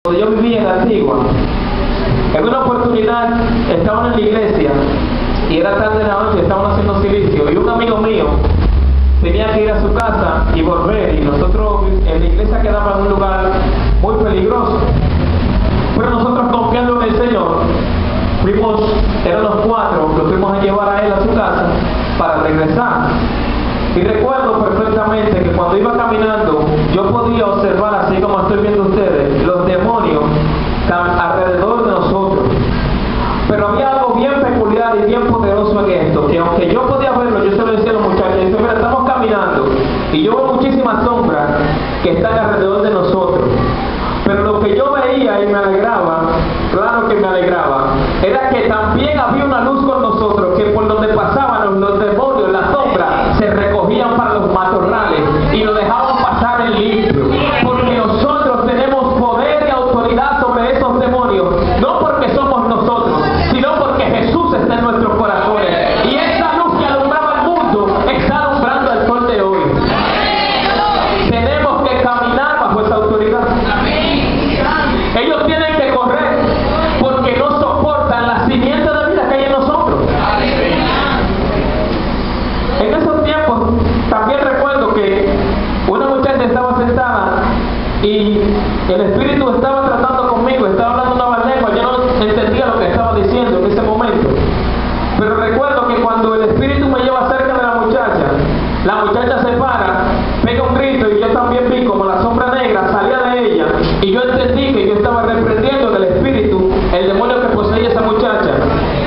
Donde yo vivía en Antigua, en una oportunidad estaban en la iglesia y era tarde de la noche, estaban haciendo silicio y un amigo mío tenía que ir a su casa y volver, y nosotros en la iglesia quedaba en un lugar muy peligroso, pero nosotros, confiando en el Señor, eran los 4 que fuimos a llevar a él a su casa para regresar. Y recuerdo perfectamente que cuando iba caminando yo podía observar, así como estoy viendo ustedes, los demonios alrededor de nosotros. Pero había algo bien peculiar y bien poderoso en esto, que aunque yo podía verlo, yo se lo decía a los muchachos, y decía, mira, estamos caminando y yo veo muchísimas sombras que están alrededor de nosotros. Pero lo que yo veía y me alegraba, claro que me alegraba, era que también había una luz con nosotros, que por donde pasaban los demonios, las sombras, se recogían para los matorrales y nos dejaban pasar en limpio. Porque nosotros tenemos poder y autoridad sobre esos demonios, no porque somos nosotros, sino porque Jesús está en nuestros corazones. Y esa luz que alumbraba el mundo está alumbrando el sol de hoy. Tenemos que caminar bajo esa autoridad. Ellos tienen que correr porque no soportan la simiente de vida que hay en nosotros. En esos tiempos también recuerdo que una muchacha estaba sentada y el Espíritu estaba tratando conmigo, estaba hablando una lengua, yo no entendía lo que estaba diciendo en ese momento. Pero recuerdo que cuando el Espíritu me lleva cerca de la muchacha se para, pega un grito y yo también vi como la sombra negra salía de ella, y yo entendí que yo estaba reprendiendo del Espíritu el demonio que poseía esa muchacha.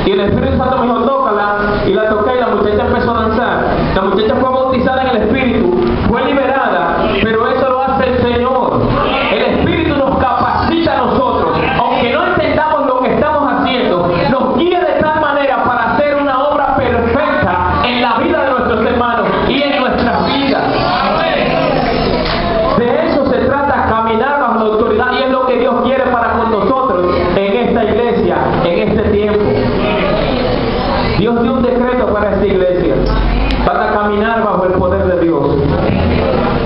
Y el Espíritu Santo me dijo, tócala, y la toqué y la muchacha empezó a danzar. La muchacha fue bautizada en el Espíritu, fue liberada, pero eso lo hace el Señor. El Espíritu nos capacita a nosotros, aunque no entendamos lo que estamos haciendo, nos guía de tal manera para hacer una obra perfecta en la vida de nuestros hermanos y en nuestras vidas. De eso se trata, caminar bajo la autoridad, y es lo que Dios quiere para con nosotros en esta iglesia, en este tiempo. Dios dio un decreto para esta iglesia. Van a caminar bajo el poder de Dios.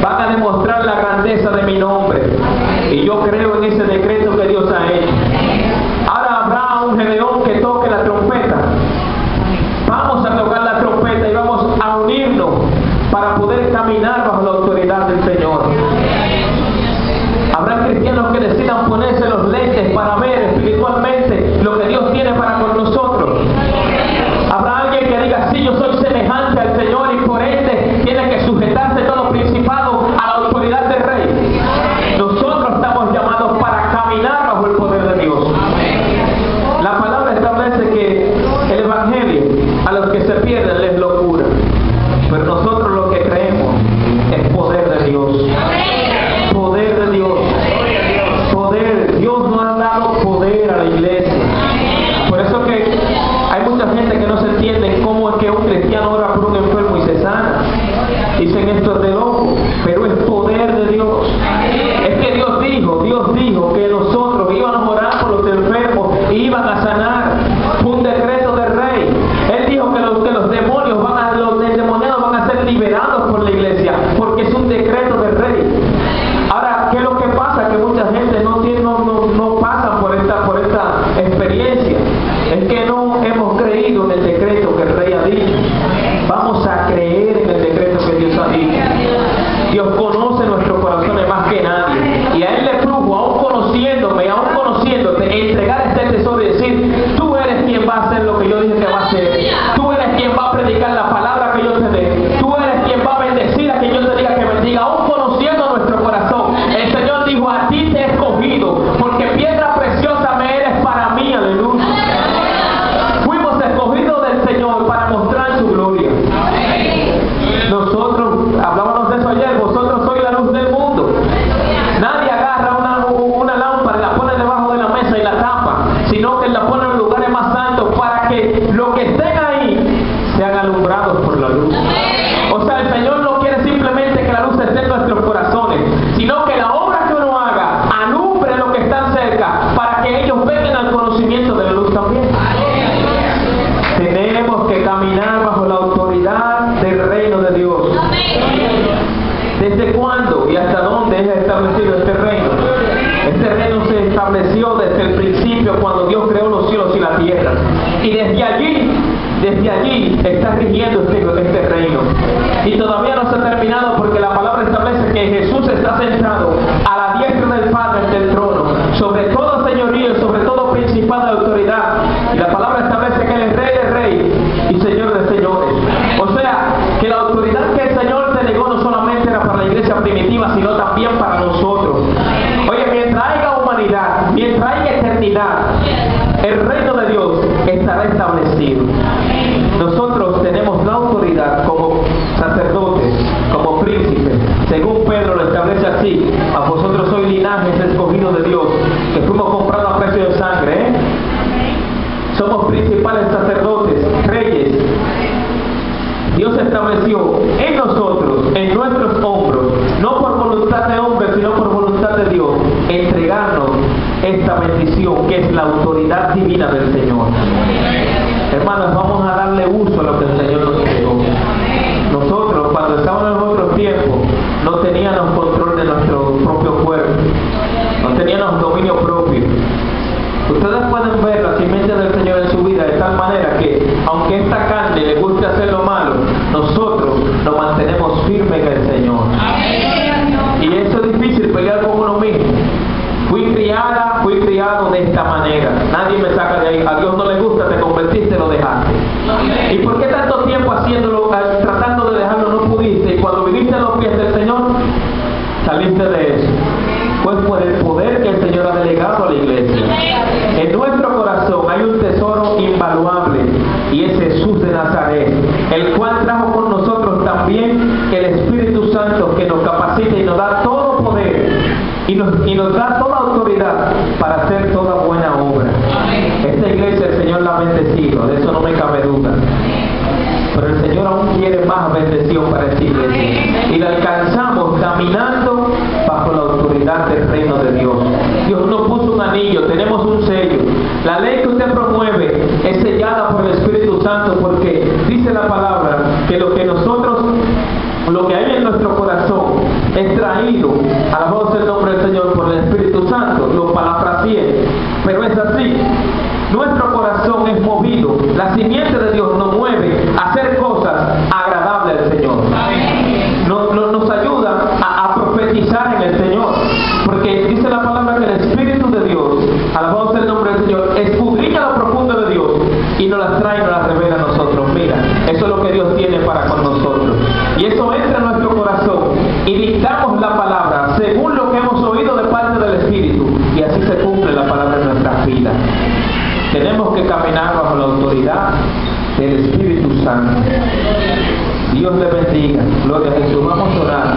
Van a demostrar la grandeza de mi nombre. Y yo creo en ese decreto que Dios ha hecho. Ahora habrá un Gedeón que toque la trompeta. Vamos a tocar la trompeta y vamos a unirnos para poder caminar bajo la autoridad del Señor. Habrá cristianos que decidan ponerse los lentes para ver espiritualmente lo que Dios tiene para con nosotros. Habrá alguien que diga, sí, yo soy semejante al Señor y por ende tiene que sujetarse todo principado a la autoridad del Rey. Nosotros estamos llamados para caminar bajo el poder de estableció desde el principio cuando Dios creó los cielos y la tierra. Y desde allí está rigiendo este reino. Y todavía no se ha terminado porque la palabra establece que Jesús está sentado a la diestra del Padre del trono, sobre todo señorío, sobre todo principado de autoridad. Y la palabra establece que Él es Rey de Reyes y Señor de señores. O sea, que la autoridad que el Señor delegó no solamente era para la iglesia primitiva, sino también para nosotros. Oye, mientras haya humanidad, mientras haya eternidad, el reino de Dios estará establecido. Nosotros tenemos la autoridad como sacerdotes, como príncipes. Según Pedro lo establece así: a vosotros sois linajes escogidos de Dios, que fuimos comprados a precio de sangre. Somos principales sacerdotes, reyes. Dios estableció en nosotros, en nuestros hombros, no por voluntad de hombre, sino por voluntad de Dios, entregarnos esta bendición que es la autoridad divina del Señor. Hermanos, vamos a darle uso a lo que el Señor nos entregó. Nosotros, cuando estábamos en otros tiempos, no teníamos control de nuestro propio cuerpo, no teníamos dominio propio. Ustedes pueden ver la simiente del Señor en su vida de tal manera que, aunque esta carne le guste hacer lo malo, nosotros nos mantenemos firmes en el Señor. Y eso es difícil, pelear con uno mismo. Fui criado de esta manera. Nadie me saca de ahí. A Dios no le gusta, te convertiste, lo dejaste. ¿Y por qué tanto tiempo haciéndolo, tratando de dejarlo, no pudiste? Y cuando viniste a los pies del Señor, saliste de eso. Pues por el poder que el Señor ha delegado a la iglesia. En nuestro corazón hay un tesoro invaluable, y es Jesús de Nazaret, el cual trajo con nosotros también el Espíritu Santo, que nos capacita y nos da todo poder y nos da toda autoridad para hacer toda buena obra. Esta iglesia el Señor la ha bendecido, de eso no me cabe duda. Pero el Señor aún quiere más bendición para esta iglesia, y la alcanzamos caminando bajo la autoridad del reino de Dios. Dios nos puso un anillo, tenemos un sello. La ley que usted promueve es sellada por el Espíritu Santo, porque dice la palabra que lo que hay en nuestro corazón es traído a la voz del nombre del Señor por el Espíritu Santo. Lo parafraseé, pero es así. Nuestro corazón es movido, la simiente de Dios nos mueve a hacer cosas agradables al Señor. Nos ayuda a profetizar en el Señor, porque dice la palabra que el Espíritu de Dios, alabado sea el nombre del Señor, escudriña lo profundo de Dios y nos las trae y nos las revela a nosotros. Mira, eso es lo que Dios tiene para con nosotros, y eso entra en nuestro corazón y dictamos la palabra según lo que hemos oído de parte del Espíritu, y así se cumple la palabra en nuestras vidas. Tenemos que caminar bajo la autoridad del Espíritu Santo. Dios le bendiga. Gloria a Jesús. Vamos a orar.